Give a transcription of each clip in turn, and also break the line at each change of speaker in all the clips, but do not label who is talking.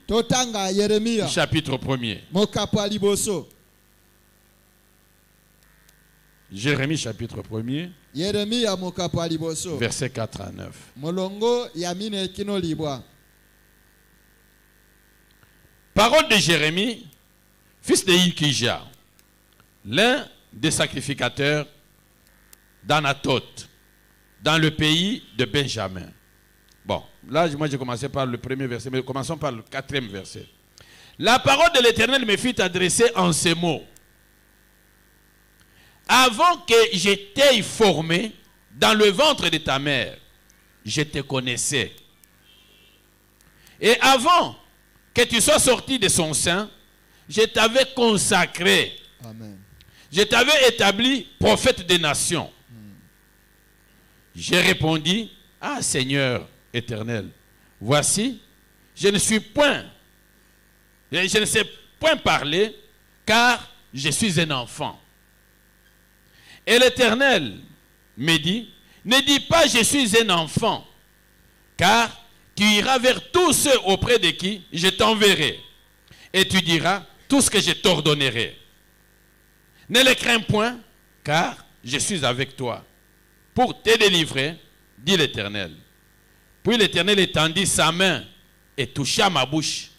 Totanga Yeremia.
Chapitre 1er.
Mokapo liboso.
Jérémie chapitre 1er.
Yeremia mokapo liboso.
Versets 4 à 9.
Molongo yamine kino libwa.
Parole de Jérémie, fils de Hilkija, l'un des sacrificateurs d'Anatoth, dans le pays de Benjamin. Bon, là, moi j'ai commencé par le premier verset, mais commençons par le 4e verset. La parole de l'Éternel me fit adresser en ces mots. Avant que je t'aie formé dans le ventre de ta mère, je te connaissais. Et avant que tu sois sorti de son sein, je t'avais consacré.
Amen.
Je t'avais établi prophète des nations. J'ai répondu, ah Seigneur éternel, voici, je ne sais point parler, car je suis un enfant. Et l'Éternel me dit, ne dis pas je suis un enfant, car tu iras vers tous ceux auprès de qui je t'enverrai, et tu diras tout ce que je t'ordonnerai. Ne les crains point, car je suis avec toi, pour te délivrer, dit l'Éternel. Puis l'Éternel étendit sa main et toucha ma bouche.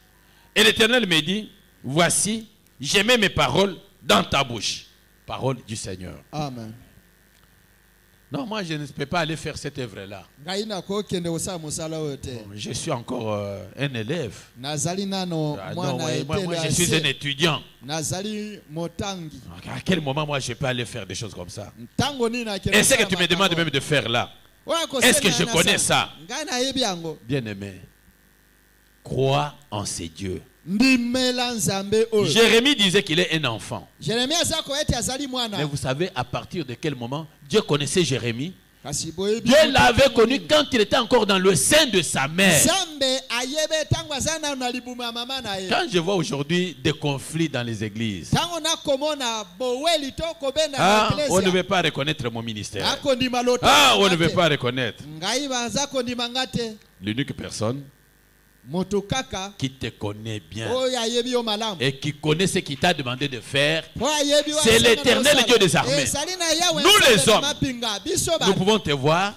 Et l'Éternel me dit, voici, j'ai mis mes paroles dans ta bouche. Parole du Seigneur.
Amen.
Non, moi je ne peux pas aller faire cette œuvre-là. Bon, je suis encore un élève.
Moi,
je suis un étudiant. À quel moment moi je peux aller faire des choses comme ça? Et ce que tu me demandes même de faire là, est-ce que je connais ça? Bien-aimé, crois en ces dieux. Jérémie disait qu'il est un enfant. Mais vous savez à partir de quel moment Dieu connaissait Jérémie? Dieu l'avait connu quand il était encore dans le sein de sa mère. Quand je vois aujourd'hui des conflits dans les églises, on ne veut pas reconnaître mon ministère. On ne veut pas reconnaître. L'unique personne qui te connaît bien et qui connaît ce qu'il t'a demandé de faire, c'est l'Éternel Dieu des armées. Nous les hommes, nous pouvons te voir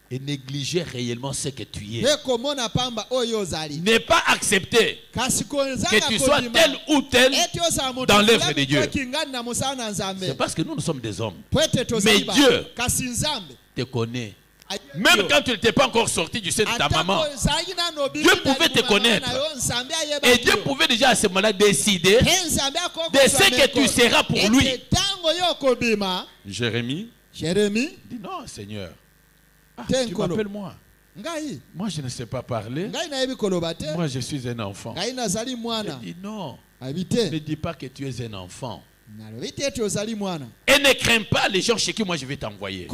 et négliger réellement ce que tu es. Ne pas accepter que tu sois tel ou tel dans l'œuvre de Dieu. C'est parce que nous sommes des hommes. Mais Dieu te connaît. Même quand tu n'étais pas encore sorti du sein de ta maman, Dieu pouvait te connaître. Et Dieu pouvait déjà à ce moment-là décider de ce que tu seras pour lui. Jérémie dit non, Seigneur. Tu m'appelles moi. Moi, je ne sais pas parler. Moi, je suis un enfant. Il dit non. Ne dis pas que tu es un enfant. Et ne crains pas les gens chez qui moi je vais t'envoyer.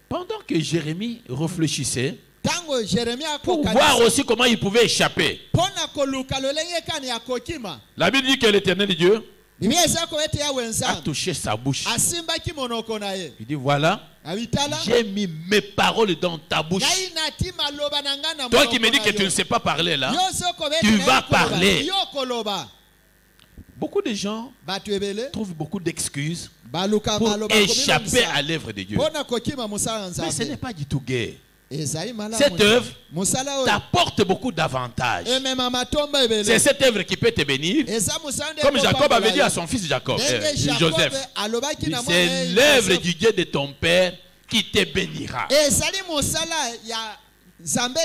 Pendant que Jérémie réfléchissait pour voir aussi comment il pouvait échapper, la Bible dit que l'Éternel Dieu a touché sa bouche. Il dit voilà, j'ai mis mes paroles dans ta bouche. Toi qui me dis que tu ne sais pas parler là, tu vas parler. Beaucoup de gens trouvent beaucoup d'excuses pour échapper à l'œuvre de Dieu. Mais ce n'est pas du tout gai. Cette œuvre t'apporte beaucoup d'avantages. C'est cette œuvre qui peut te bénir. Comme Jacob avait dit à son fils Joseph, c'est l'œuvre du Dieu de ton père qui te bénira.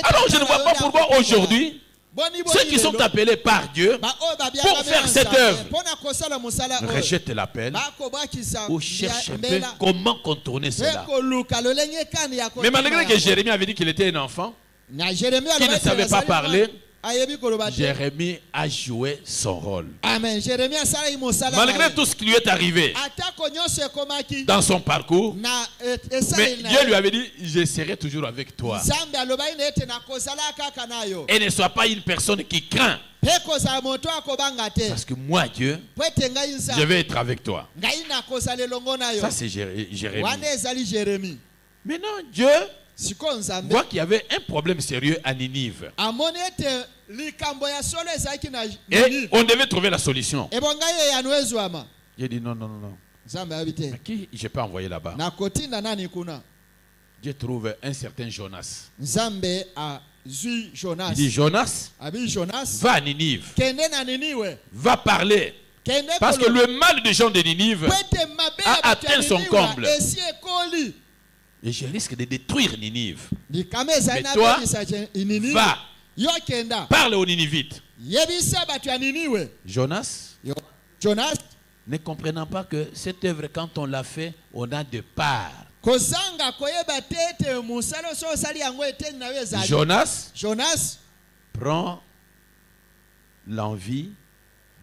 Alors je ne vois pas pourquoi aujourd'hui ceux qui sont appelés par Dieu pour faire cette œuvre rejettent l'appel ou cherchent un peu comment contourner cela. Mais malgré que Jérémie avait dit qu'il était un enfant, qu'il ne savait pas parler, Jérémie a joué son rôle. Malgré tout ce qui lui est arrivé dans son parcours, mais Dieu lui avait dit, je serai toujours avec toi. Et ne sois pas une personne qui craint. Parce que moi, Dieu, je vais être avec toi. Ça, c'est Jérémie. Maintenant, Dieu voit qu'il y avait un problème sérieux à Ninive. Et on devait trouver la solution. J'ai dit non, non, non, non. Mais qui je peux envoyer là-bas? Dieu trouve un certain Jonas. Il dit Jonas, va à Ninive. Va parler. Parce que le mal des gens de Ninive a atteint son comble. Et je risque de détruire Ninive. Mais toi, va. Parle aux Ninivites. Jonas, ne comprenant pas que cette œuvre, quand on l'a fait, on a de part. Jonas prend l'envie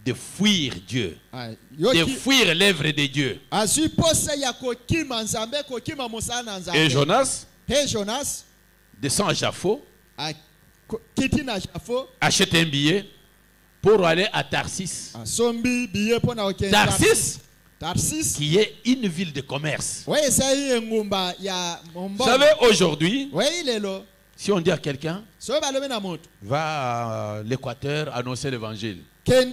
de fuir Dieu, de fuir l'œuvre de Dieu. Et Jonas descend à Jaffo, achète un billet pour aller à Tarsis. Tarsis, qui est une ville de commerce. Vous savez, aujourd'hui, si on dit à quelqu'un, va à l'Équateur annoncer l'évangile. Ah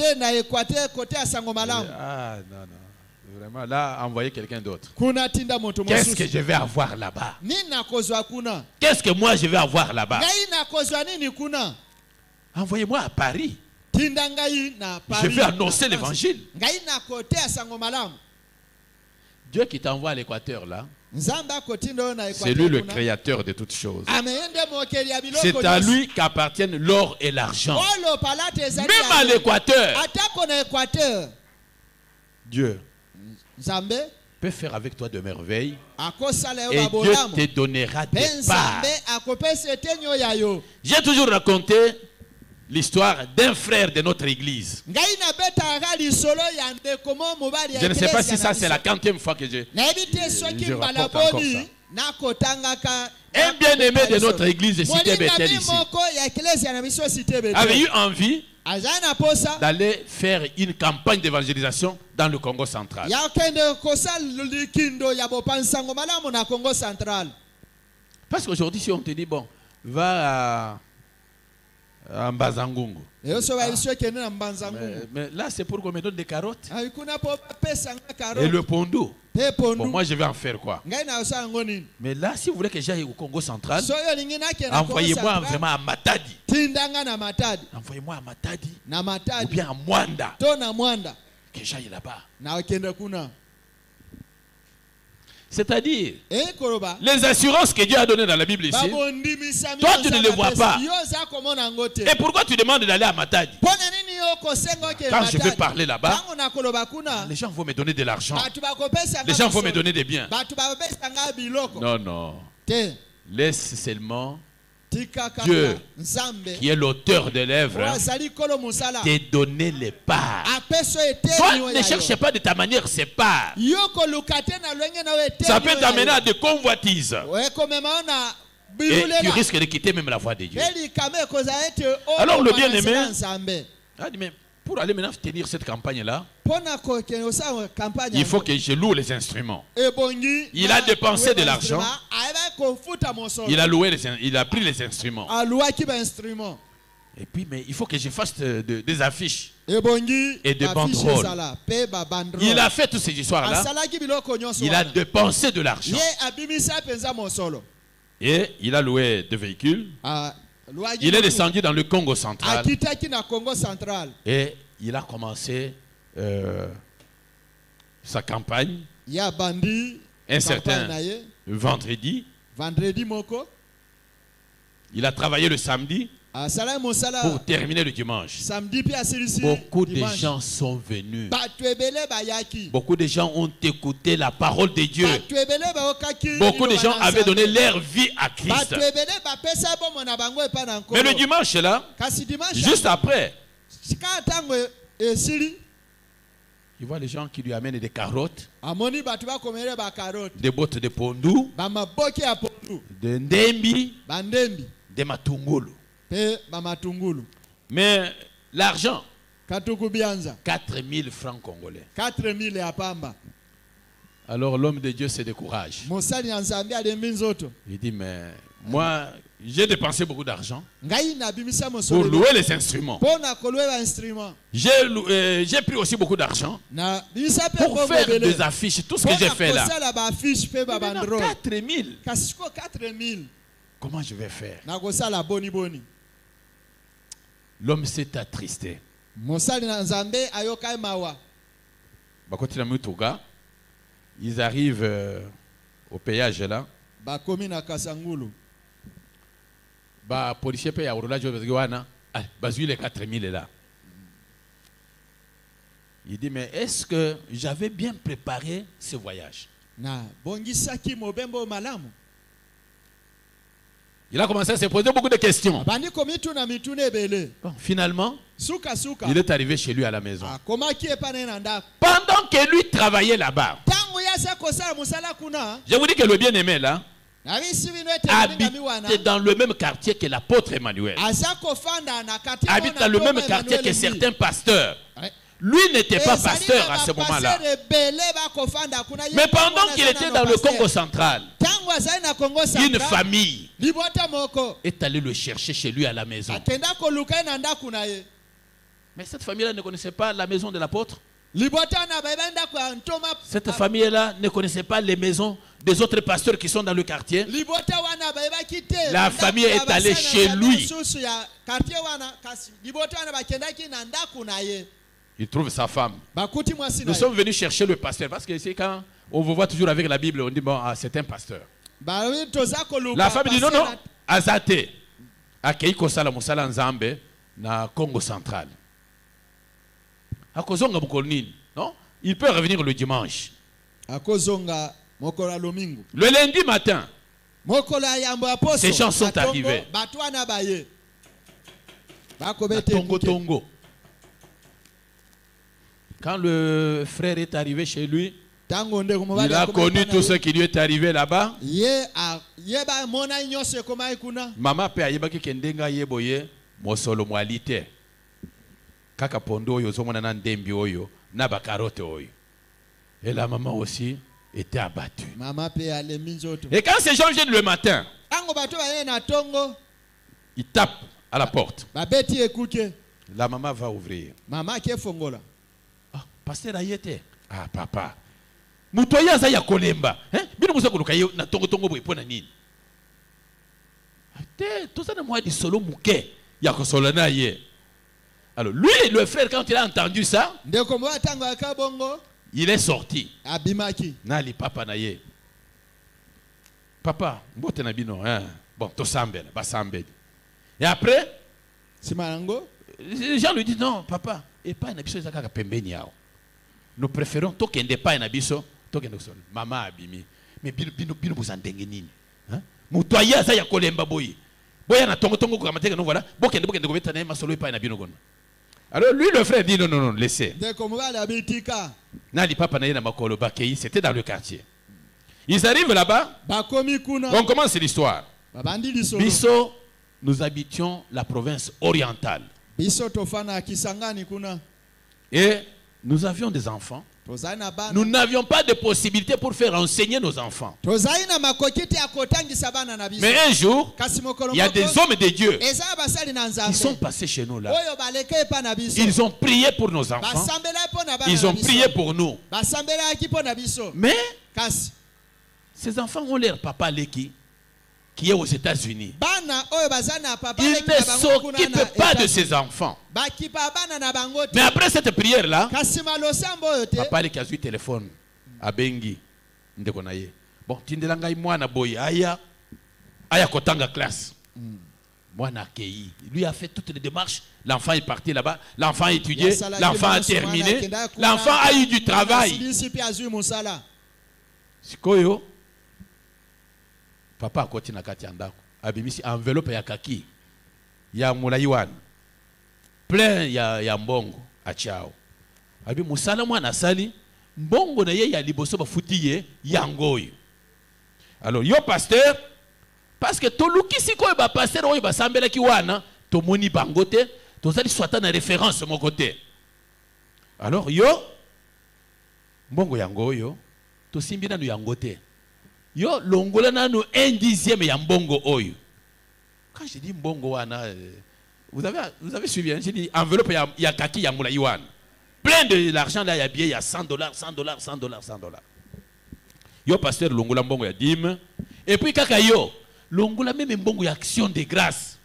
non, non. Vraiment, là, envoyer quelqu'un d'autre. Qu'est-ce que je vais avoir là-bas? Qu'est-ce que moi je vais avoir là-bas? Envoyez-moi à Paris. Je vais annoncer l'évangile. Dieu qui t'envoie à l'Équateur là, c'est lui le créateur de toutes choses. C'est à lui qu'appartiennent l'or et l'argent. Même à l'Équateur, Dieu peut faire avec toi de merveilles. Et Dieu te donnera des parts. J'ai toujours raconté l'histoire d'un frère de notre église. Je ne sais pas si ça c'est la 40e fois que je rapporte encore ça. Un bien-aimé de notre église, Cité Bethel ici, avait eu envie d'aller faire une campagne d'évangélisation dans le Congo central. Parce qu'aujourd'hui, si on te dit, bon, va à Mbazangungu. Mais là, c'est pour qu'on me donne des carottes. Et le pondou. Bon, moi, je vais en faire quoi? Mais là, si vous voulez que j'aille au Congo central, envoyez-moi vraiment à Matadi. Envoyez-moi à Matadi. Ou bien à Mwanda. Que j'aille là-bas. C'est-à-dire, les assurances que Dieu a données dans la Bible ici, toi tu ne les vois pas. Et pourquoi tu demandes d'aller à Matadi? Quand je vais parler là-bas, les gens vont me donner de l'argent. Les gens vont me donner des biens. Non, non. Laisse seulement Dieu, qui est l'auteur de l'œuvre, te donner les parts. Toi, ne cherche pas de ta manière ces parts. Ça peut t'amener à des convoitises. Et tu risques de quitter même la voie de Dieu. Alors le bien-aimé a dit, mais pour aller maintenant tenir cette campagne-là, il faut que je loue les instruments. Il a dépensé de l'argent. Il a pris les instruments. Et puis, mais il faut que je fasse des affiches et des banderoles. Il a fait toutes ces histoires-là. Il a dépensé de l'argent. Et il a loué des véhicules. Il est descendu dans le Congo central. Et il a commencé sa campagne. Un certain vendredi. Il a travaillé le samedi pour terminer le dimanche. Beaucoup de gens sont venus. Beaucoup de gens ont écouté la parole de Dieu. Beaucoup de gens avaient donné leur vie à Christ. Mais le dimanche là, juste après, il voit les gens qui lui amènent des carottes, des bottes de pondou, de ndembi, de matungulu. Mais l'argent, 4 000 francs congolais. Alors l'homme de Dieu se décourage. Il dit, mais moi, j'ai dépensé beaucoup d'argent pour louer les instruments. J'ai pris aussi beaucoup d'argent pour faire des affiches. Tout ce que j'ai fait là. 4 000. Comment je vais faire? L'homme s'est attristé. Ils arrivent au péage là. Policier paye à Orolage, les 4 000 là. Il dit, mais est-ce que j'avais bien préparé ce voyage? Il a commencé à se poser beaucoup de questions. Bon, finalement, il est arrivé chez lui à la maison. Pendant que lui travaillait là-bas, je vous dis que le bien-aimé là habite dans le même quartier que l'apôtre Emmanuel. Habite dans le même quartier que certains pasteurs. Lui n'était pas pasteur à ce moment-là. Mais pendant qu'il était dans le Congo central, une famille est allée le chercher chez lui à la maison. Mais cette famille-là ne connaissait pas la maison de l'apôtre. Cette famille-là ne connaissait pas les maisons des autres pasteurs qui sont dans le quartier. La famille est allée chez lui. Il trouve sa femme. Nous sommes venus chercher le pasteur parce que c'est quand on vous voit toujours avec la Bible, on dit bon, c'est un pasteur. La femme dit non, non, Azate. Akeiko sala musala nzambe na Congo central. Akozonga bukolnini, non? Il peut revenir le dimanche. Le lundi matin, ces gens sont arrivés. Tongo Tongo. Quand le frère est arrivé chez lui, il a connu tout ce qui lui est arrivé là-bas. Maman pe ayebaki kendenga yeboye mosolo mwalite. Kaka pondo oyo zomona na ndembi oyo na bakarote oyo. Et la maman aussi était abattue. Et quand ces gens viennent le matin, ils tapent à la porte. La maman va ouvrir. Ah, pasteur ayete. Ah, papa. Mutoya za ya kolemba. Bino musa kuluka yo na tongo tongo boy pona nini. Te tout ça na moi di solo muke ya ko solo na ye. Alors lui le frère quand il a entendu ça, il est sorti. Abimaki. Na li papa na ye. Papa, mbote na bino bon to sambela, ba sambeli. Et après, les gens lui disent non, papa, et pas na biso ezaka pembeni yao. Nous préférons to kende pa na biso. Maman abimi mais bino buzandenge nini hein mutoya za ya kolemba boyi boya na tongo tongo ko mateka no voilà bokende ko beta na masolo pa na bino gono. Alors lui le frère dit non non non laissez nali papa na ye na makolo bakei, c'était dans le quartier. Ils arrivent là-bas, on commence l'histoire. Biso, nous habitions la province orientale et nous avions des enfants. Nous n'avions pas de possibilité pour faire enseigner nos enfants. Mais un jour, il y a des hommes de Dieu qui sont passés chez nous là. Ils ont prié pour nos enfants. Ils ont prié pour nous. Mais ces enfants ont leur papa Leki qui est aux États-Unis. Il ne s'occupe pas de ses enfants. Mais après cette prière-là, papa Leki a eu téléphone à Bengi. Bon, Tindelangai Mwana Boy, Aya Kotanga classe. Mwana Kei. Lui a fait toutes les démarches. L'enfant est parti là-bas. L'enfant a étudié. L'enfant a terminé. L'enfant a eu du travail. Sikoyo. Papa akoti na kati andako abimisi enveloppe ya kaki ya mulaiwan plein ya mbongo achao abi musala mwana sali mbongo na ye ya liboso bafuti ye yangoyo. Alors yo pasteur parce que toluki sikoyo ba pasteur oyo basambela ki wana tomoni bangote tozali swata na référence mon côté. Alors yo mbongo yangoyo to simbina nu yangote. Yo longola na nu 1/10 ya mbongo oyo. Quand je dis mbongo wana, vous avez suivi, hein? J'ai dit enveloppe ya kaki ya mula yuan. Plein de l'argent là, il y a billet, il y a $100, $100, $100, $100. Yo pasteur longola mbongo ya dîme. Et puis kaka yo longola même mbongo ya action de grâce.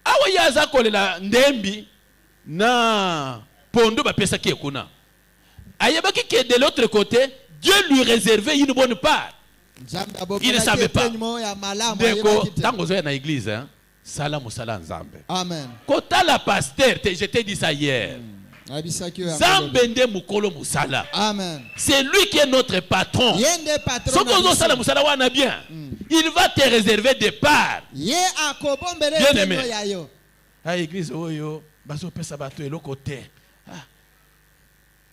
Awa ya za kolela ndembi na pondo ba pesa ki ekuna. Ayebaki que de l'autre côté, Dieu lui réservait une bonne part. Il ne savait pas. Deko, tango zoya na église, hein. Sala musala nzambe. Amen. Kota la pasteur, je t'ai dit ça hier. Zambende mukolo musala. Amen. C'est lui qui est notre patron. Sokozo sala musala wana bien. Il va te réserver des parts. Bien aimé. À l'église oyo, bazo pesa bato eloko te.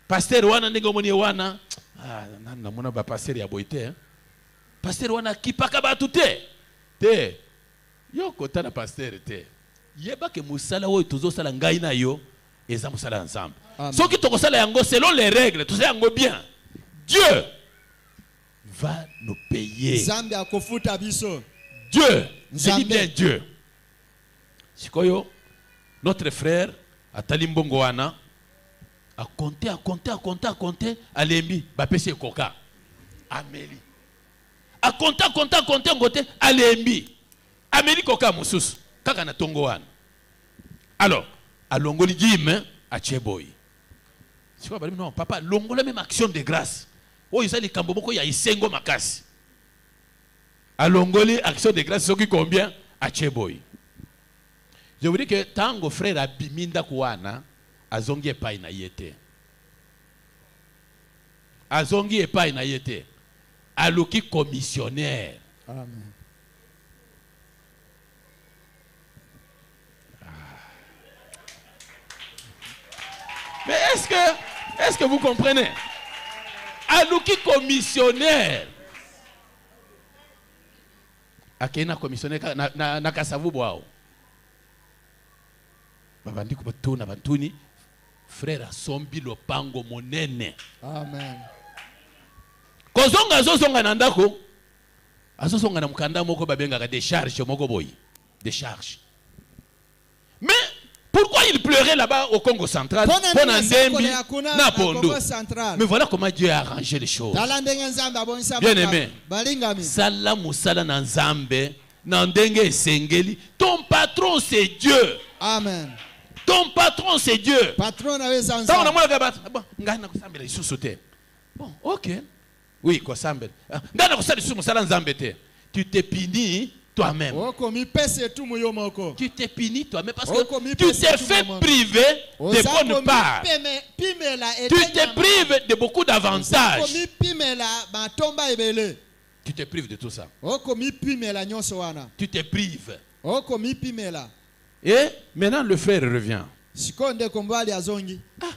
Pasteur wana ndenge moni wana. Na mona ba pasteur ya boite. Pasteur wana kipaka batu te. Te. Yo kota na pasteur te. Yeba ke musala oyo tozo sala ngai na yo eza musala ensemble. Soki toko sala yango selon les règles, tout ça yango bien. Dieu va nous payer. Zambi akofuta biso. Dieu, je dis bien Dieu. Sikoyo, notre frère atali mbongo wana a compter, alembi bapesi koka. Amélie. A compter, alembi. Amélie koka mususu kaka na tongo wana. Alors, a longoli jime a cheboy. C'est quoi non papa longola même action de grâce. Oh ils les kambomoko ya isengo makasi. A longoli action de grâce soki combien a cheboy. Je vous dis que tango frère abiminda kuana azongi epai na yete. Azongi epai na yete. Aluki commissionnaire. Amen. Mais est-ce que vous comprenez? Aluki commissionnaire. Akena commissionnaire na kasavu boao. Babandi ko batuna bantuni frère asombi lopango monene. Amen. Kozonga azosonga na ndako. Azosonga na mukanda moko babenga ka décharge moko boy. Décharge. Mais pourquoi il pleurait là-bas au Congo central? Mais voilà comment Dieu a arrangé les choses. Bien aimé. Sala musala na nzambe na ndenge sengeli. Ton patron c'est Dieu. Amen. Ton patron c'est Dieu. Patron na wezanza. Bon, ngana kusambela isusu te. Bon, OK. Oui, kusambela. Ngana kusali isusu musala nzambe te. Tu te punis toi-même. Tu t'es puni toi-même parce que tu t'es fait priver de bonnes parts. Tu te prives de beaucoup d'avantages. Tu te prives de tout ça. Tu te prives. Et maintenant le frère revient. Ah,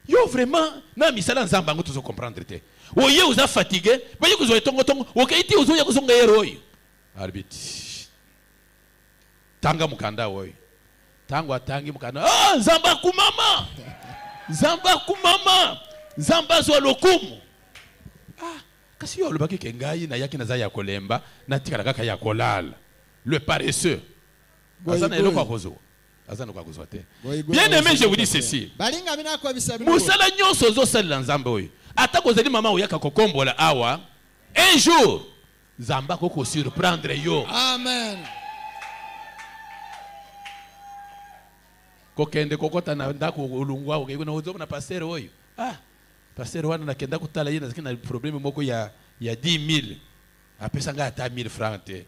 yo vraiment, na misala nzamba ngo tuzo comprendre te. Oye uza fatigué, baye kuzo tongo tongo, okaiti uzo ya kuzonga heroi. Arbitre. Tanga mukanda woy. Tango atangi mukanda. Ah, nzamba kumama. Nzamba kumama. Nzamba zo lokumu. Ah, kasi yo lobaki kengai na yaki na za ya kolemba, na tikala kaka ya kolala. Le paresseux. Azana eloko akozo. Azana kwa kozo te. Bien aimé, je vous dis ceci. Musala nyonso zo sala nzamba oy. Ata kozali mama oyaka kokombola awa. Un jour Zamba koko surprendre yo. Amen. Kokende kokota na ndako ulungwa ukego na uzo na pasteur oyo. Ah, pasteur wana nakenda kutala yena zikina problème moko ya 10,000. Apesa nga ata 1,000 francs te.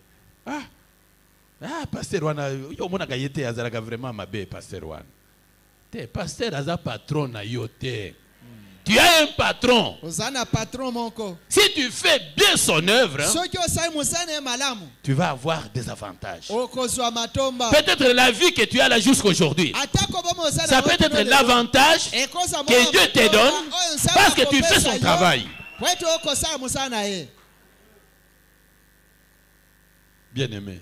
Ah, pasteur wana yo mona gayete azalaka vraiment mabe pasteur wana. Te pasteur aza patron na yo te. Tu as un patron. Si tu fais bien son œuvre, tu vas avoir des avantages. Peut-être la vie que tu as là jusqu'aujourd'hui, ça peut être l'avantage que Dieu te donne parce que tu fais son travail. Bien aimé.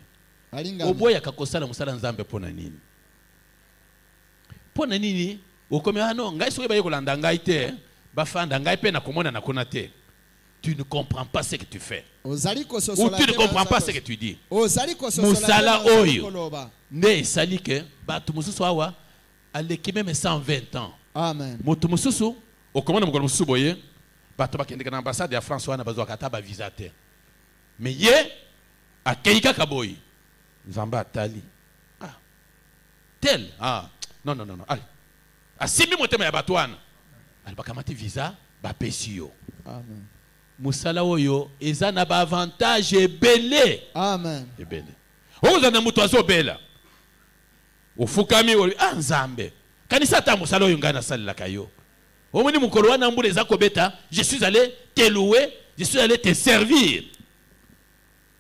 Oboya kakosala musala nzambe pona nini? Pona nini? Okomé ah non, ngai soki baye kolanda ngai te. Tu ne comprends pas ce que tu fais. Ou tu ne comprends pas ce que tu dis. Musala oyo. Ne sali que batu mususu awa aleki même 120 ans.
Amen.
Mutu mususu okomona mukolo mususu boye batu bakendeka na ambassade ya France wana bazwa kata ba visa te. Mais ye akeika kaboyi. Nzamba atali. Ah. Tel. Ah. Non. Allez. Asimi motema ya batu wana. Ali bakamati visa ba pesio.
Amen.
Musala oyo eza na ba avantage ebele.
Amen.
Ebele. Oza na mutu azobela. Ufukami nzambe. Kanisa ta musala oyo ngana salila kayo. Omoni mukolo wana mbule za kobeta, je suis allé te louer, je suis allé te servir.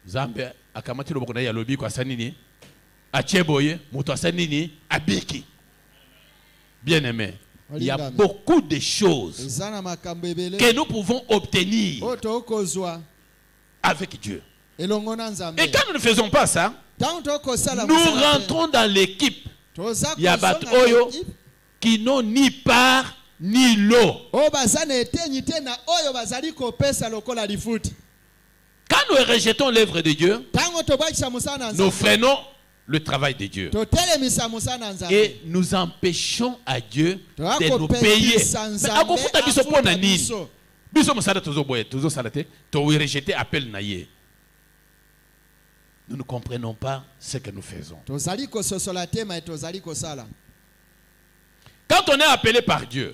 Nzambe akamati loboko na ya lobi kwa sanini. Acheboye, mutu asanini abiki. Bien aimé. Il y a beaucoup de choses que nous pouvons obtenir avec Dieu. Et quand nous ne faisons pas ça, nous rentrons dans l'équipe. Il y a des oyo qui n'ont ni part ni l'eau. Quand nous rejetons l'œuvre de Dieu, nous freinons le travail de Dieu. Et nous empêchons à Dieu de nous payer. Nous ne comprenons pas ce que nous faisons. Quand on est appelé par Dieu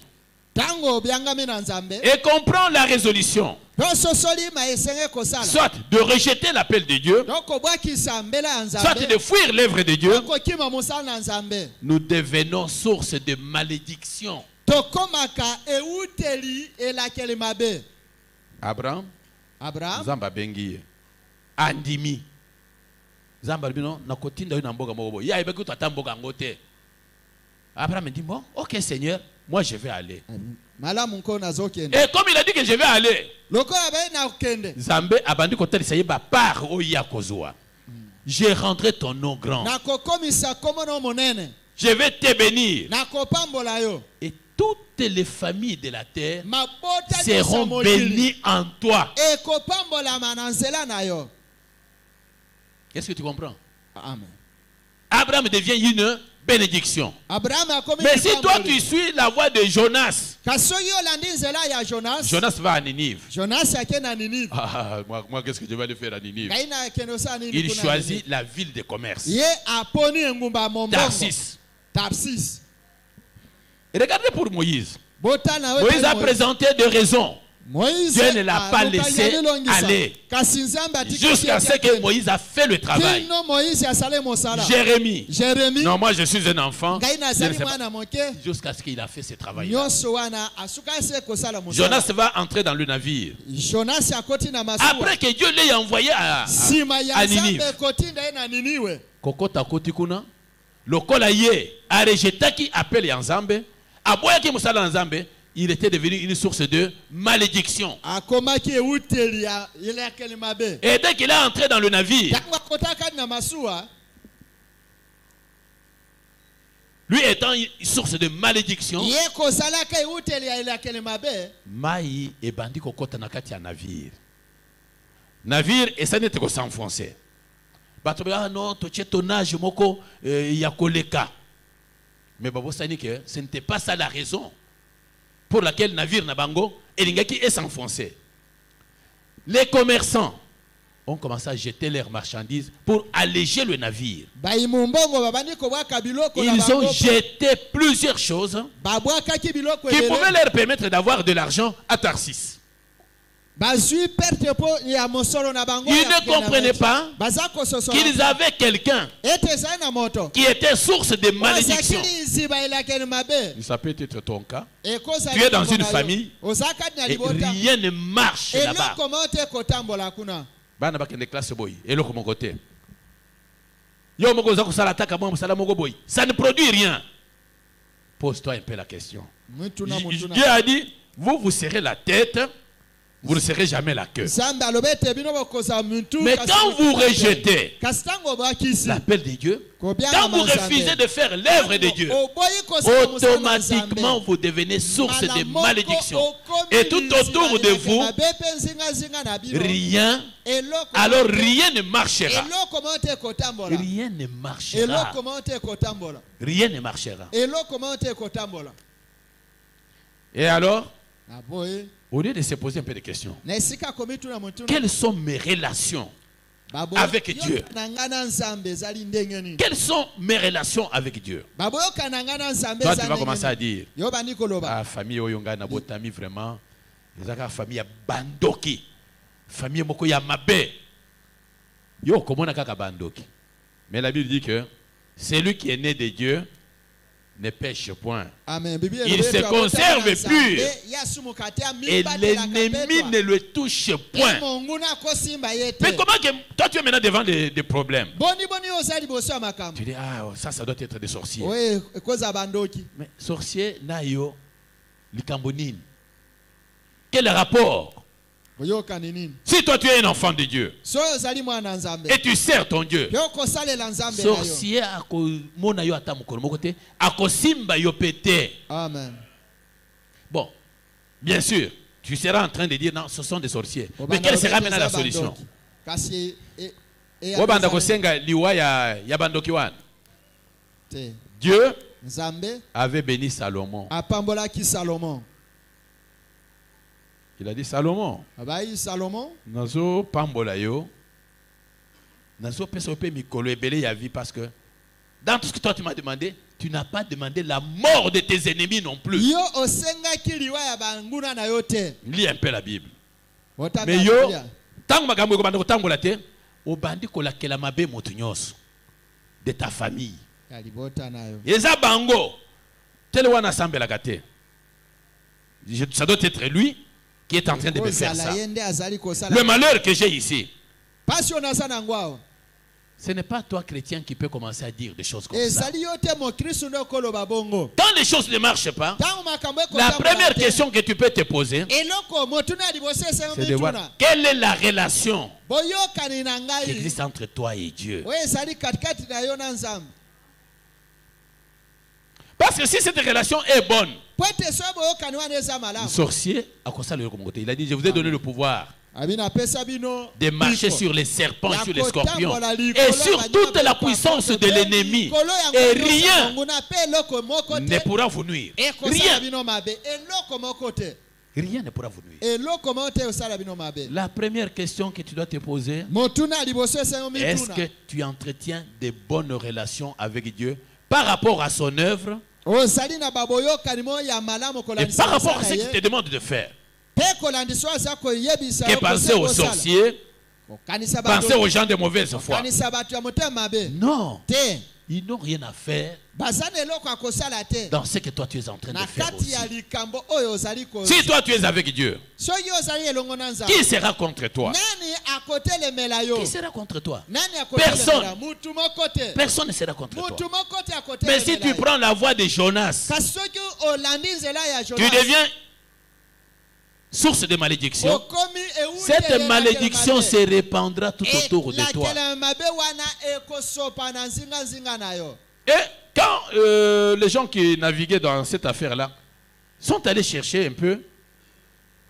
et qu'on prend la résolution soit de rejeter l'appel de Dieu, soit de fuir l'œuvre de Dieu, nous devenons source de malédiction. Abraham, Zamba bengi andimi Zamba bino na kotinda na mboga moko ya ibeki tata mboga ngote. Abraham dit bon, OK Seigneur, moi je vais aller. Et comme il a dit que je vais aller, Zambé abandi kotali saye ba part oya kozwa. Je rendrai ton nom grand. Je vais te bénir. Et toutes les familles de la terre seront bénies en toi. Est-ce que tu comprends?
Amen.
Abraham devient une bénédiction. Mais si toi tu suis la voie de Jonas, Jonas va à Ninive. Moi qu'est-ce que je vais aller faire à Ninive? Il choisit la ville de commerce. Tarsis. Et regardez pour Moïse. Moïse a présenté des raisons. Dieu ne l'a pas laissé aller jusqu'à ce que Moïse a fait le travail. Jérémie. Non, moi je suis un enfant. Jusqu'à ce qu'il a fait ce travail. Jonas va entrer dans le navire. Après que Dieu l'ait envoyé à Ninive. Kokota kotikuna. Lokola ye a rejeté qui appelle Nzambe. Aboya ki musala Nzambe. Il était devenu une source de malédiction. Et dès qu'il est entré dans le navire, lui étant une source de malédiction, Maï et bandi kokota nakati ya navire. Navire et ça n'était que s'enfoncer. Ah non, toche tonnage moko yakoleka. Mais babo sani que ce n'était pas ça la raison pour laquelle le navire Nabango est s'enfoncé. Les commerçants ont commencé à jeter leurs marchandises pour alléger le navire. Ils ont jeté plusieurs choses qui pouvaient leur permettre d'avoir de l'argent à Tarsis. Ils ne comprenaient pas qu'ils avaient quelqu'un qui était source de malédiction. Ça peut être ton cas. Tu es dans une famille et rien ne marche là-bas. Ça ne produit rien. Pose-toi un peu la question. Dieu a dit, vous serez la tête, vous ne serez jamais la queue. Mais quand vous rejetez l'appel de Dieu, quand vous refusez de faire l'œuvre de Dieu, automatiquement vous devenez source de malédiction. Et tout autour de vous, rien, alors rien ne marchera. Rien ne marchera. Rien ne marchera. Et alors, au lieu de se poser un peu de questions, quelles sont mes relations avec Dieu? Quelles sont mes relations avec Dieu? Toi, tu vas commencer à dire, ah, famille Oyonga Nabotami, vraiment, la famille a bandoki, famille Moko ya mabe. Yo, comment on a bandoki? Mais la Bible dit que celui qui est né de Dieu ne pêche point. Amen. Il se conserve pur. Et l'ennemi ne le touche point. Mais comment que toi tu es maintenant devant des problèmes? Tu dis, ah, ça doit être des sorciers. Mais sorcier, nayo, likambonine. Quel rapport? Si toi tu es un enfant de Dieu et tu sers ton Dieu, sorcier Amen. Bon, bien sûr, tu seras en train de dire non, ce sont des sorciers. Mais quelle sera maintenant la solution? Dieu avait béni Salomon. Il a dit Salomon. Nazo pambola yo. Nazo pesope mikolo ebele ya vie parce que dans tout ce que toi tu m'as demandé, tu n'as pas demandé la mort de tes ennemis non plus. Lis un peu la Bible. Mais yo, tant magambo ko bando tambola te, obandi ko lakela mabe motu nyonso de ta famille. Yeza bango. Tel wana sambela kate. Ça doit être lui qui est en train de me faire ça. Le malheur que j'ai ici, ce n'est pas toi chrétien qui peut commencer à dire des choses comme ça. Quand les choses ne marchent pas, la première question que tu peux te poser, c'est de voir quelle est la relation qui existe entre toi et Dieu. Parce que si cette relation est bonne, le sorcier, il a dit, je vous ai donné le pouvoir de marcher sur les serpents, sur les scorpions et sur toute la puissance de l'ennemi. Et rien ne pourra vous nuire. Rien. Rien ne pourra vous nuire. La première question que tu dois te poser, est-ce que tu entretiens de bonnes relations avec Dieu par rapport à son œuvre et par rapport à ce qu'il te demande de faire? Que penser aux sorciers, penser aux gens de mauvaise foi. Non, ils n'ont rien à faire dans ce que toi tu es en train de faire aussi. Si toi tu es avec Dieu, qui sera contre toi? Qui sera contre toi? Personne. Personne ne sera contre toi. Mais si tu prends la voie de Jonas, tu deviens source de malédiction. Cette malédiction se répandra tout autour de toi. Et quand les gens qui naviguaient dans cette affaire-là sont allés chercher un peu,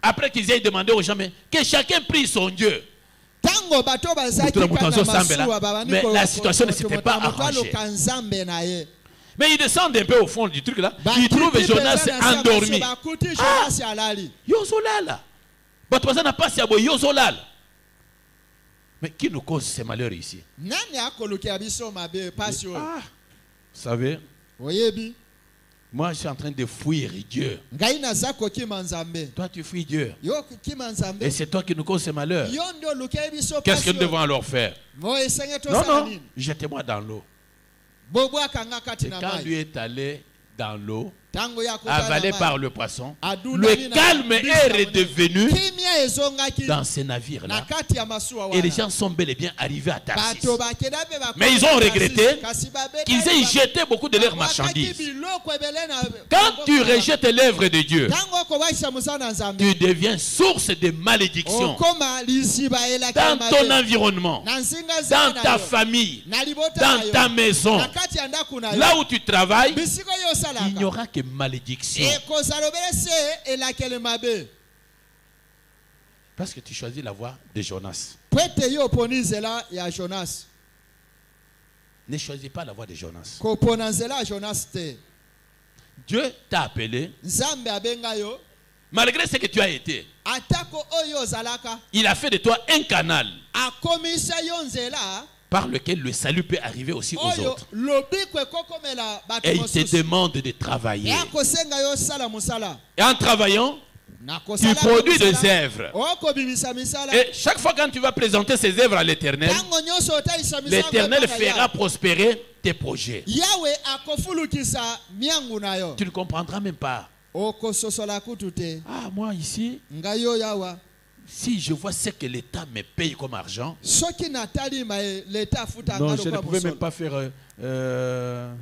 après qu'ils aient demandé aux gens, mais que chacun prie son Dieu. Mais la situation ne s'était pas arrangée. Mais ils descendent un peu au fond du truc là. Ils trouvent Jonas endormi. Ah, Yozolala. Mais qui nous cause ces malheurs ici? Ah, vous savez, moi je suis en train de fuir Dieu. Toi tu fuis Dieu. Et c'est toi qui nous cause ces malheurs. Qu'est-ce que nous devons alors faire? Non, non, jetez-moi dans l'eau. Et quand lui est allé dans l'eau, avalé par le poisson, le calme est redevenu dans ces navires-là. Et les gens sont bel et bien arrivés à Tarsis. Mais ils ont regretté qu'ils aient jeté beaucoup de leurs marchandises. Quand tu rejettes l'œuvre de Dieu, tu deviens source de malédiction dans ton environnement, dans ta famille, dans ta maison, là où tu travailles. Il n'y aura que malédiction. Parce que tu choisis la voie de Jonas. Ne choisis pas la voie de Jonas. Dieu t'a appelé. Malgré ce que tu as été, il a fait de toi un canal par lequel le salut peut arriver aussi aux autres. Et il te demande de travailler. Et en travaillant, tu produis des œuvres. Et chaque fois quand tu vas présenter ces œuvres à l'Éternel, l'Éternel fera prospérer tes projets. Tu ne comprendras même pas. Ah, moi ici, si je vois ce que l'État me paye comme argent, non, je ne pouvais même pas faire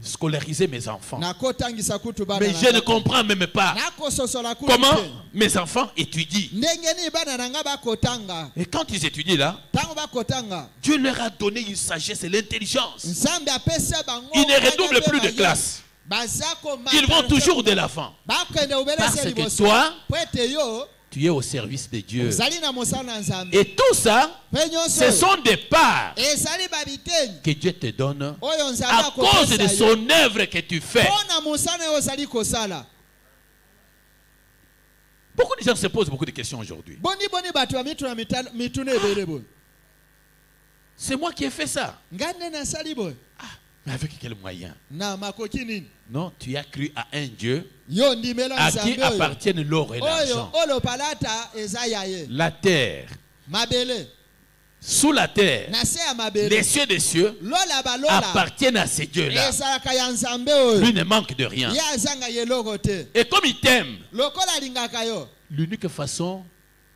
scolariser mes enfants. Mais je ne comprends même pas comment mes enfants étudient. Et quand ils étudient là, Dieu leur a donné une sagesse et l'intelligence. Ils ne redoublent plus de classe. Ils vont toujours de l'avant. Parce que toi, tu es au service de Dieu. Et tout ça, ce sont des parts que Dieu te donne à cause de son œuvre que tu fais. Beaucoup de gens se posent beaucoup de questions aujourd'hui. C'est moi qui ai fait ça. Mais avec quels moyens? Non, tu as cru à un Dieu à qui appartiennent l'or et l'argent. La terre, sous la terre, les cieux des cieux appartiennent à ces dieux-là. Lui ne manque de rien. Et comme il t'aime, l'unique façon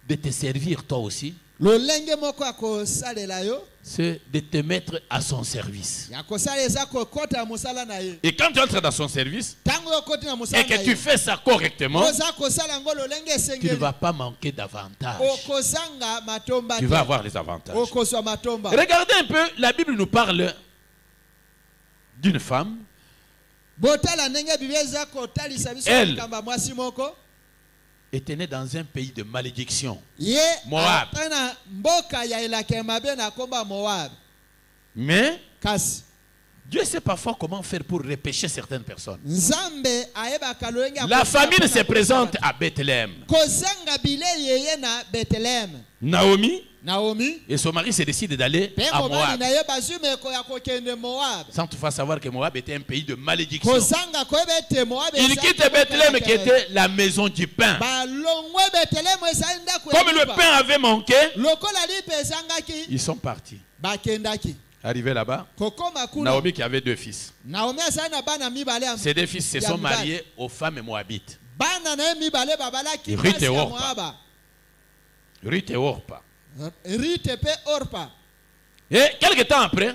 de te servir toi aussi, c'est de te mettre à son service. Et quand tu entres dans son service et que tu fais ça correctement, tu ne vas pas manquer d'avantages. Tu vas avoir les avantages. Regardez un peu, la Bible nous parle d'une femme. Elle était née dans un pays de malédiction, Moab. Mais Dieu sait parfois comment faire pour repêcher certaines personnes. La famine se présente à Bethléem. Naomi et son mari se décident d'aller à Moab, sans toutefois savoir que Moab était un pays de malédiction. Il quitte Bethléem qui était la maison du pain. Comme le pain avait manqué, ils sont partis. Arrivé là-bas, Naomi qui avait 2 fils. Ces 2 fils se sont mariés aux femmes moabites. Ruth et Orpa. Et quelque temps après,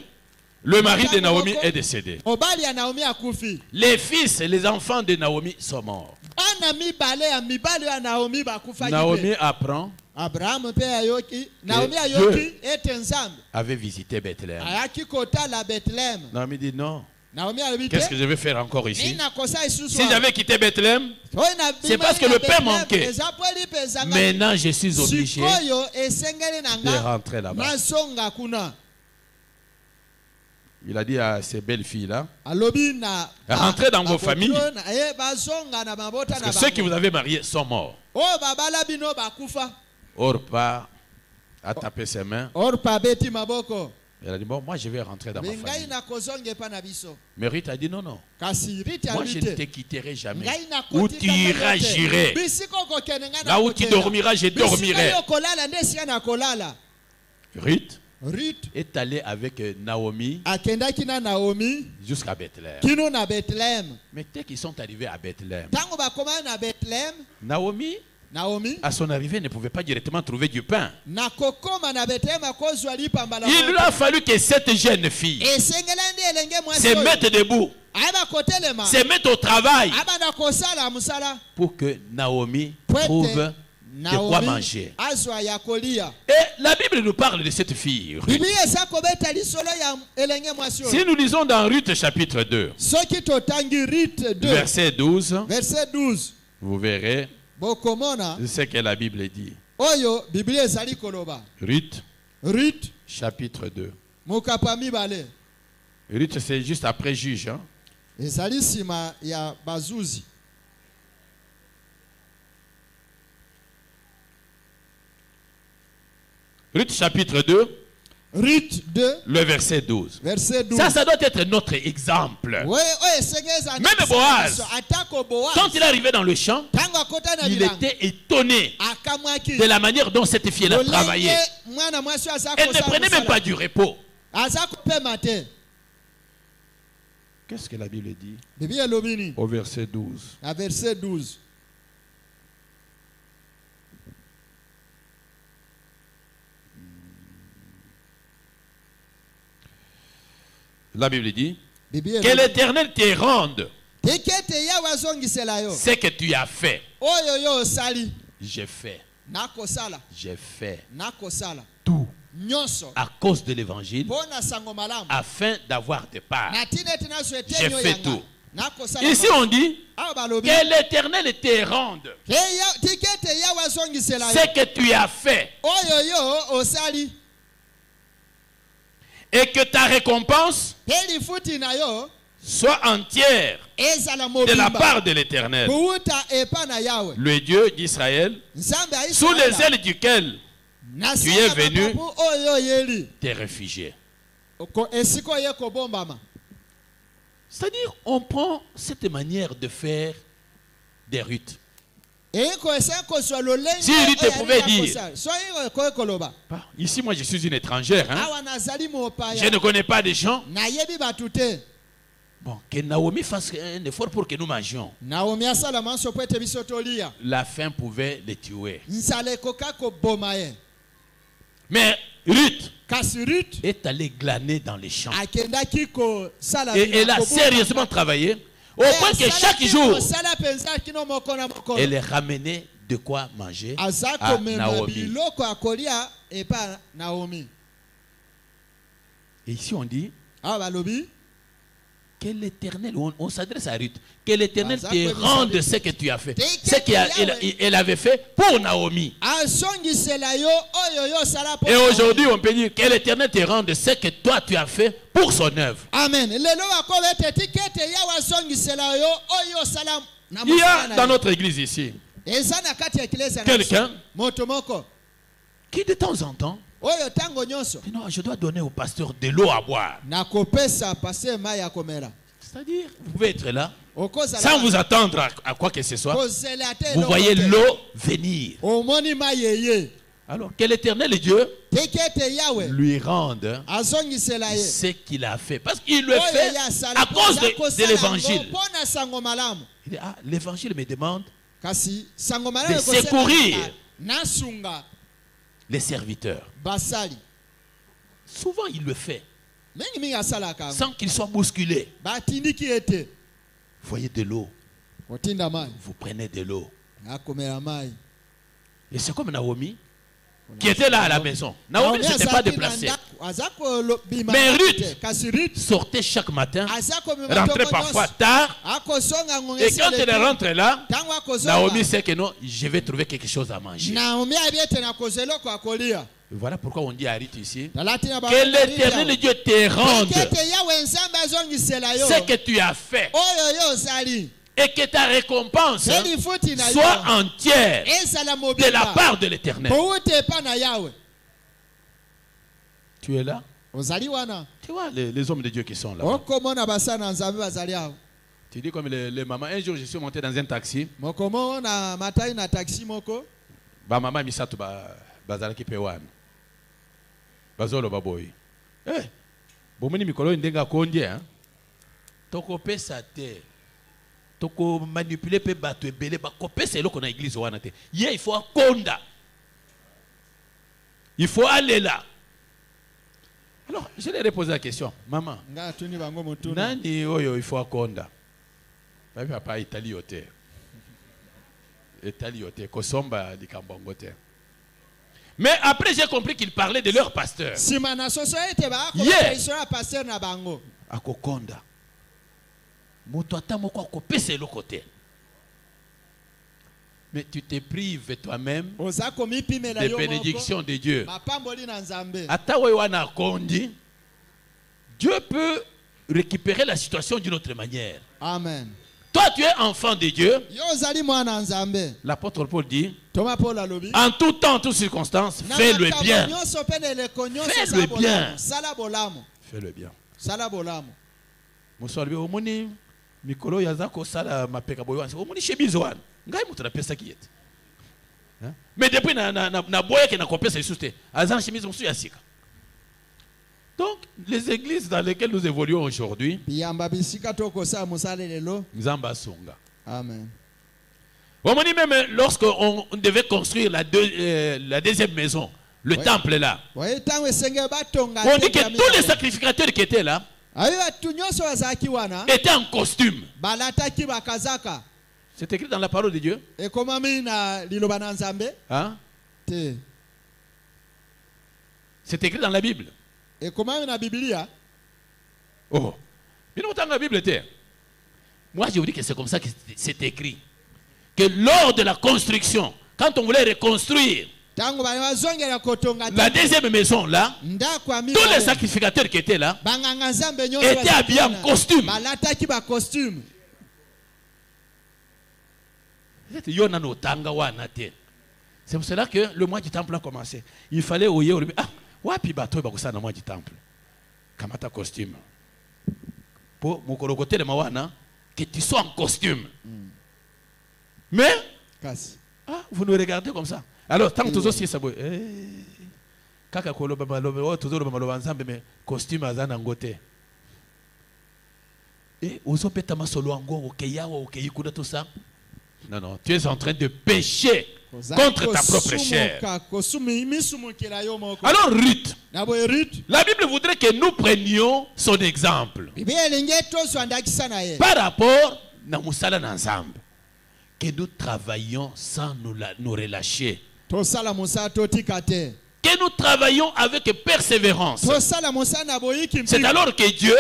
le mari de Naomi est décédé. Les fils et les enfants de Naomi sont morts. Naomi apprend que Dieu avait visité Bethléem. Naomi dit non. Qu'est-ce que je vais faire encore ici? Si j'avais quitté Bethléem, c'est parce que le pain manquait. Maintenant, je suis obligé de rentrer là-bas. Il a dit à ces belles filles-là, rentrez dans vos familles, parce que ceux qui vous avez mariés sont morts. Orpa a tapé ses mains. Elle a dit, bon, moi je vais rentrer dans ma famille. Mais Ruth a dit, non, non. Moi je ne te quitterai jamais. Où tu iras, j'irai. Là où tu dormiras, je dormirai. Ruth
Ruth
est allée avec Naomi jusqu'à Bethléem. Mais dès qu'ils sont arrivés à Bethléem, Naomi, à son arrivée, ne pouvait pas directement trouver du pain. Il lui a fallu que cette jeune fille se mette debout, se mette au travail pour que Naomi trouve de quoi manger. Et la Bible nous parle de cette fille, Ruth. Si nous lisons dans Ruth chapitre 2, verset 12, vous verrez ce que la Bible dit. Ruth chapitre 2. Ruth, c'est juste après juge. Hein? Ruth chapitre 2, le verset 12. Ça doit être notre exemple. Même Boaz, quand il est arrivé dans le champ, il était étonné de la manière dont cette fille a travaillé. Elle ne prenait même pas du repos. Qu'est-ce que la Bible dit au verset 12? La Bible dit que l'Éternel te rende ce que tu as fait. J'ai fait tout à cause de l'évangile afin d'avoir des parts. J'ai fait tout. Ici on dit que l'Éternel te rende ce que tu as fait et que ta récompense soit entière de la part de l'Éternel, le Dieu d'Israël, sous les ailes duquel tu es venu te réfugier. C'est-à-dire, on prend cette manière de faire des Ruth. Si Ruth pouvait dire, ici moi je suis une étrangère, hein? Je ne connais pas des gens. Bon, que Naomi fasse un effort pour que nous mangions. La faim pouvait les tuer. Mais Ruth est allée glaner dans les champs. Et elle a sérieusement travaillé. Au point que chaque jour, elle ramenait de quoi manger à Naomi. Et ici on dit que l'Éternel, on s'adresse à Ruth, que l'Éternel te rende ce que tu as fait, ce qu'elle avait fait pour Naomi. Et aujourd'hui on peut dire que l'Éternel te rende ce que toi tu as fait pour son œuvre. Amen. Il y a dans notre église ici quelqu'un qui de temps en temps dit non, je dois donner au pasteur de l'eau à boire. C'est-à-dire, vous pouvez être là sans vous attendre à quoi que ce soit. Vous voyez l'eau venir. Alors que l'Éternel Dieu lui rende ce qu'il a fait. Parce qu'il le fait à cause de l'évangile. Il dit, ah, l'évangile me demande de secourir les serviteurs. Souvent il le fait sans qu'il soit bousculé. Vous voyez de l'eau, vous prenez de l'eau. Et c'est comme Naomi qui était là à la maison. Naomi ne s'était pas déplacée. Mais Ruth sortait chaque matin, rentrait parfois tard. Et quand elle rentre là, Naomi sait que non, je vais trouver quelque chose à manger. Voilà pourquoi on dit à Ruth ici que l'Éternel Dieu te rende ce que tu as fait et que ta récompense soit entière de la part de l'Éternel. Tu es là? Tu vois les hommes de Dieu qui sont là. Tu dis comme les mamans. Un jour je suis monté dans un taxi. Maman misato bazalaki pewan. bazolo baboy bomoni mikolo ndenga kondie hein toko pesa te toko manipuler pe bato ebele ba kopesa eloko na église wana te il faut akonda, il faut aller là. Alors je lui ai posé la question, maman nani oyo il faut akonda papa Italie yote kosomba likambo te. Mais après j'ai compris qu'ils parlaient de leur pasteur. Akokonda moto ata moko akopesa eloko te. Mais tu te prives toi-même des bénédictions de Dieu. Ata wana kondi, Dieu peut récupérer la situation d'une autre manière.
Amen.
Toi tu es enfant de Dieu. L'apôtre Paul dit, en tout temps, en toutes circonstances, fais le bien. Fais le bien. Fais le bien. Mosolbi omoni mikolo yazako sala mapeka boyo omoni chebizo wana ngai mutu na pesa kiyete. Mais depuis na boya ke na kopesa isute azan chemise musu ya sika. Donc les églises dans lesquelles nous évoluons aujourd'hui, Nzamba songa.
Amen.
Omoni même lorsqu'on devait construire la deuxième maison, le temple là. On dit que tous les sacrificateurs qui étaient là étaient en costume. C'est écrit dans la parole de Dieu. Hein? C'est écrit dans la Bible. Oh, la Bible était. Moi je vous dis que c'est comme ça que c'est écrit. Que lors de la construction, quand on voulait reconstruire la deuxième maison là, tous les sacrificateurs qui étaient là étaient habillés en costume. C'est pour cela que le mois du temple a commencé. Il fallait oyer au wapi bato bakosa na mois du temple. Kamata costume. Pour mon côté de mawana que tu sois en costume. Mais vous nous regardez comme ça. Alors tant que tous aussi ça kaka kolo baba lobe toujours baba lobe ensemble mais costume azana ngote. Et ozo peta masolo ngo okeya okeyikuda tout ça. Non non, tu es en train de pécher contre ta propre chair. Alors Ruth, la Bible voudrait que nous prenions son exemple par rapport à Moussala ensemble, que nous travaillions sans nous relâcher, que nous travaillons avec persévérance. C'est alors que Dieu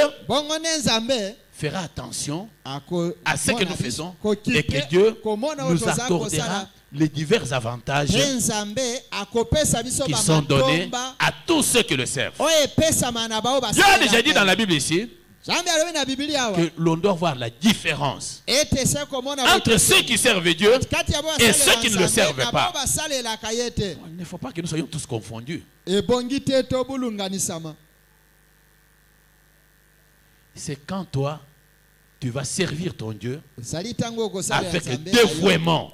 fera attention à ce que nous faisons et que Dieu nous accordera les divers avantages qui sont donnés à tous ceux qui le servent. Dieu a déjà dit dans la Bible ici que l'on doit voir la différence entre ceux qui servent Dieu et ceux qui ne le servent pas. Il ne faut pas que nous soyons tous confondus. C'est quand toi tu vas servir ton Dieu avec dévouement,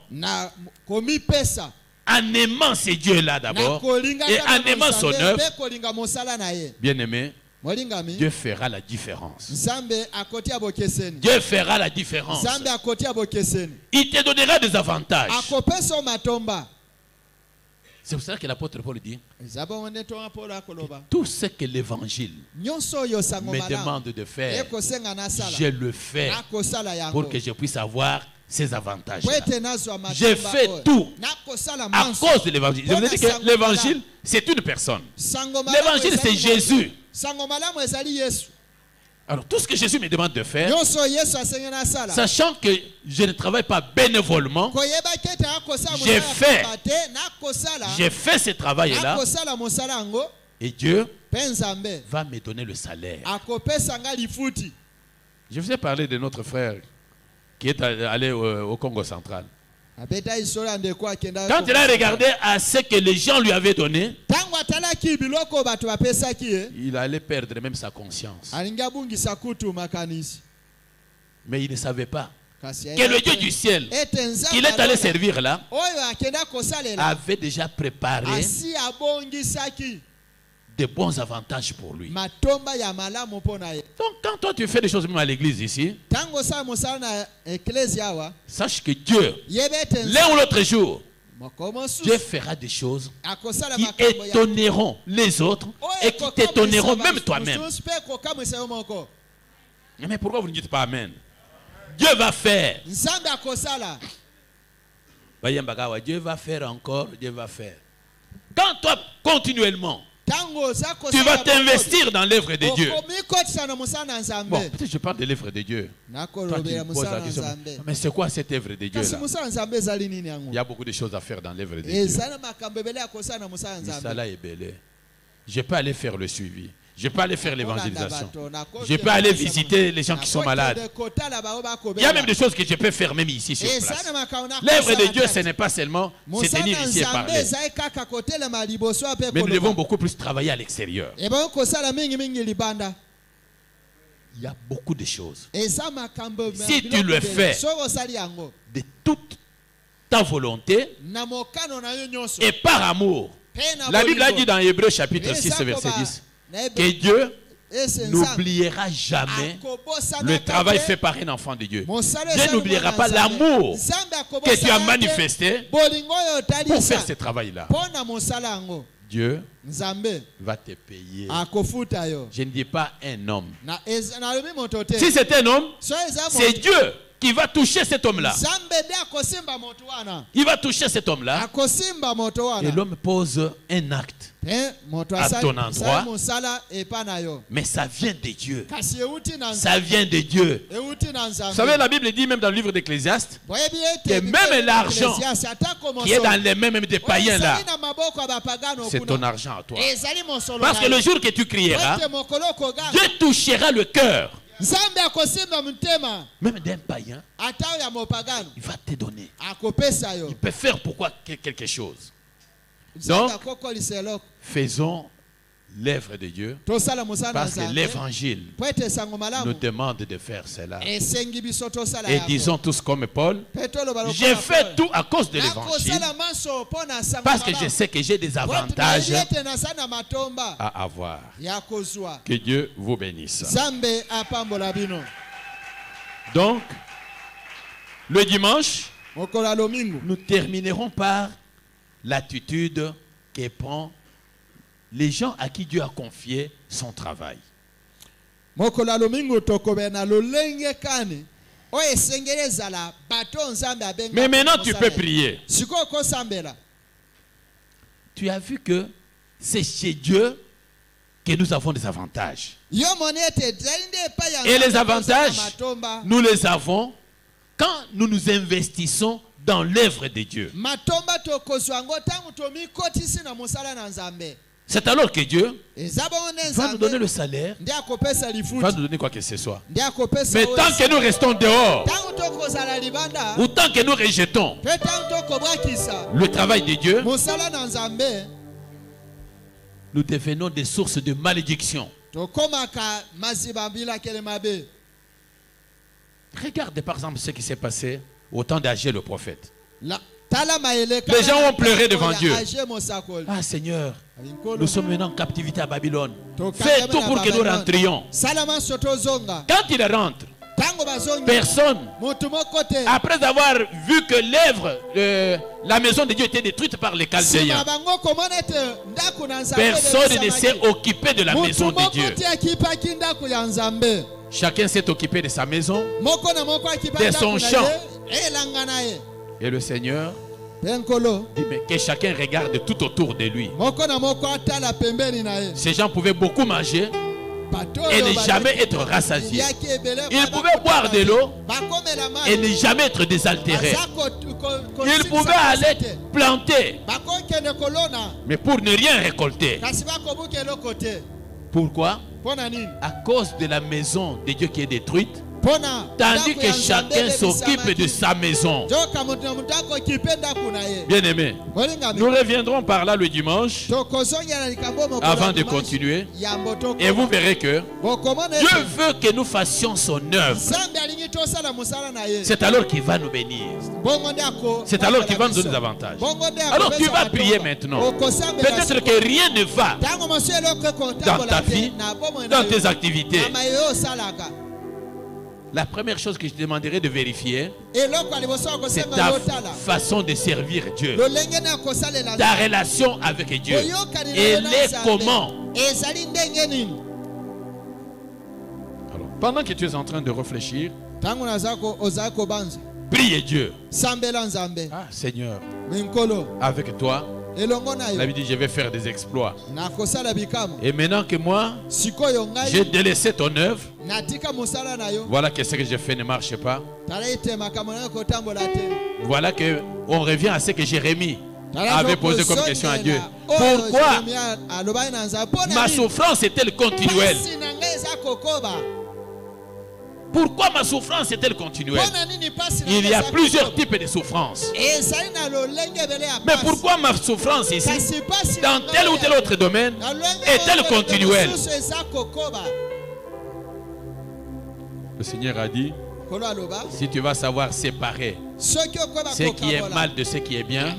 en aimant ces dieux-là d'abord et en aimant son œuvre. Bien-aimé, Dieu fera la différence. Dieu fera la différence. Il te donnera des avantages. C'est pour ça que l'apôtre Paul dit tout ce que l'évangile me demande de faire, je le fais pour que je puisse avoir ces avantages. Je fais tout à cause de l'évangile. Je vous ai dit que l'évangile, c'est une personne. L'évangile, c'est Jésus. Alors tout ce que Jésus me demande de faire, sachant que je ne travaille pas bénévolement, j'ai fait ce travail-là et Dieu va me donner le salaire. Je vous ai parlé de notre frère qui est allé au Congo central. Quand il a regardé à ce que les gens lui avaient donné, il allait perdre même sa conscience. Mais il ne savait pas que le Dieu du ciel qu'il est allé servir là de bons avantages pour lui. Donc quand toi tu fais des choses même à l'église ici, sache que Dieu, l'un ou l'autre jour, Dieu fera des choses qui étonneront les autres et qui t'étonneront même toi-même. Mais pourquoi vous ne dites pas Amen? Dieu va faire. Dieu va faire encore, Dieu va faire. Quand toi, continuellement, tu vas t'investir dans l'œuvre de Dieu. Bon, peut-être je parle de l'œuvre de Dieu. Toi, tu poses la question, mais c'est quoi cette œuvre de Dieu là? Il y a beaucoup de choses à faire dans l'œuvre de Dieu. Je peux aller faire le suivi. Je peux aller faire l'évangélisation. Je peux aller visiter les gens qui sont malades. Il y a même des choses que je peux faire même ici sur place. L'œuvre de Dieu, ce n'est pas seulement se tenir ici et parler. Mais nous devons beaucoup plus travailler à l'extérieur. Il y a beaucoup de choses. Si tu le fais de toute ta volonté et par amour, la Bible a dit dans Hébreux chapitre 6 verset 10 que Dieu n'oubliera jamais le travail fait par un enfant de Dieu. Dieu n'oubliera pas l'amour que tu as manifesté pour faire ce travail-là. Dieu va te payer. Je ne dis pas un homme. Si c'est un homme, c'est Dieu qui va toucher cet homme-là. Il va toucher cet homme-là. Et l'homme pose un acte à ton endroit. Mais ça vient de Dieu. Ça vient de Dieu. Vous savez, la Bible dit même dans le livre d'Ecclésiaste que même l'argent qui est dans les mains même des païens là, c'est ton argent à toi. Parce que le jour que tu crieras, Dieu touchera le cœur. Même d'un païen, il va te donner. Il peut faire pourquoi quelque chose. Donc, faisons l'œuvre de Dieu parce que l'évangile nous demande de faire cela. Et disons tous comme Paul, j'ai fait tout à cause de l'évangile parce que je sais que j'ai des avantages à avoir. Que Dieu vous bénisse. Donc, le dimanche, nous terminerons par l'attitude que prend les gens à qui Dieu a confié son travail. Mais maintenant tu peux prier. Tu as vu que c'est chez Dieu que nous avons des avantages. Et les avantages, nous les avons quand nous nous investissons dans l'œuvre de Dieu. C'est alors que Dieu va nous donner le salaire, va nous donner quoi que ce soit. Mais tant que nous restons dehors, ou tant que nous rejetons le travail de Dieu, nous devenons des sources de malédiction. Regardez par exemple ce qui s'est passé au temps d'Agé le prophète. Les gens ont pleuré devant Dieu. Ah Seigneur, nous sommes maintenant en captivité à Babylone. Fais tout pour que nous rentrions. Quand il rentre, personne, après avoir vu que l'œuvre, la maison de Dieu était détruite par les Chaldéens, personne ne s'est occupé de la maison de Dieu. Chacun s'est occupé de sa maison, de son champ. Et le Seigneur dit mais que chacun regarde tout autour de lui. Ces gens pouvaient beaucoup manger et ne jamais être rassasiés. Ils pouvaient boire de l'eau et ne jamais être désaltérés. Ils pouvaient aller planter, mais pour ne rien récolter. Pourquoi? À cause de la maison de Dieu qui est détruite, tandis que chacun s'occupe de sa maison. Bien aimé, nous reviendrons par là le dimanche avant de continuer. Et vous verrez que Dieu veut que nous fassions son œuvre. C'est alors qu'il va nous bénir. C'est alors qu'il va nous donner davantage. Alors tu vas prier maintenant. Peut-être que rien ne va dans ta vie, dans tes activités. La première chose que je te demanderai de vérifier, c'est ta façon de servir Dieu. Ta relation avec Dieu. Elle est comment? Alors, pendant que tu es en train de réfléchir, prie Dieu. Ah Seigneur, avec toi, la Bible dit je vais faire des exploits. Et maintenant que moi j'ai délaissé ton œuvre, voilà que ce que j'ai fait ne marche pas. Voilà que on revient à ce que Jérémie avait posé comme question à Dieu. Pourquoi ma souffrance est-elle continuelle? Pourquoi ma souffrance est-elle continuelle? Il y a plusieurs types de souffrances. Mais pourquoi ma souffrance ici, dans tel ou tel autre domaine, est-elle continuelle? Le Seigneur a dit, si tu vas savoir séparer ce qui est mal de ce qui est bien,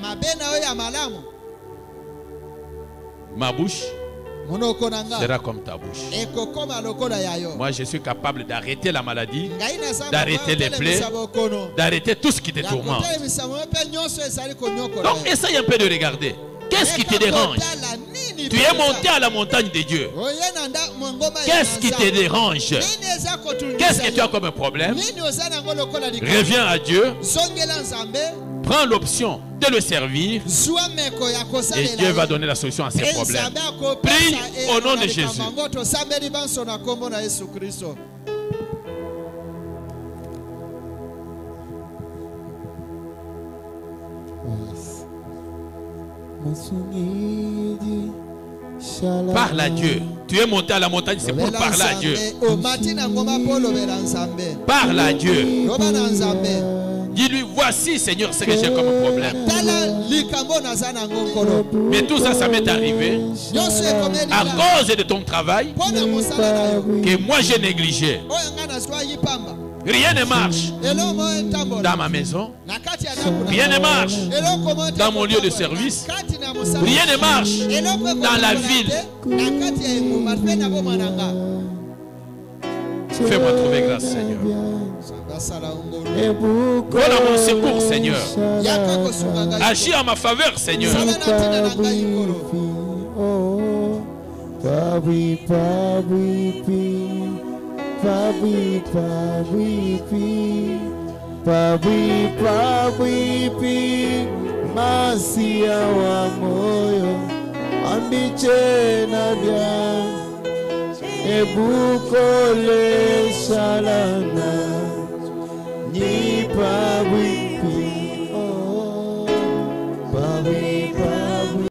ma bouche sera comme ta bouche. Moi, je suis capable d'arrêter la maladie, d'arrêter les plaies, d'arrêter tout ce qui te tourmente. Donc, essaye un peu de regarder. Qu'est-ce qui te dérange? Tu es monté à la montagne de Dieu. Qu'est-ce qui te dérange? Qu'est-ce que tu as comme problème? Reviens à Dieu. Prends l'option de le servir. Et Dieu va donner la solution à ses problèmes. Prie au nom de Jésus. Parle à Dieu. Tu es monté à la montagne, c'est pour parler à Dieu. Parle à Dieu. Dis-lui, voici Seigneur ce que j'ai comme problème. Mais tout ça, ça m'est arrivé à cause de ton travail que moi j'ai négligé. Rien ne marche dans ma maison. Rien ne marche dans mon lieu de service. Rien ne marche dans la ville. Fais-moi trouver grâce, Seigneur. Voilà mon secours, Seigneur. Agis en ma faveur, Seigneur.
Masia wa moyo ambiche na bia ebukole salana ni pabi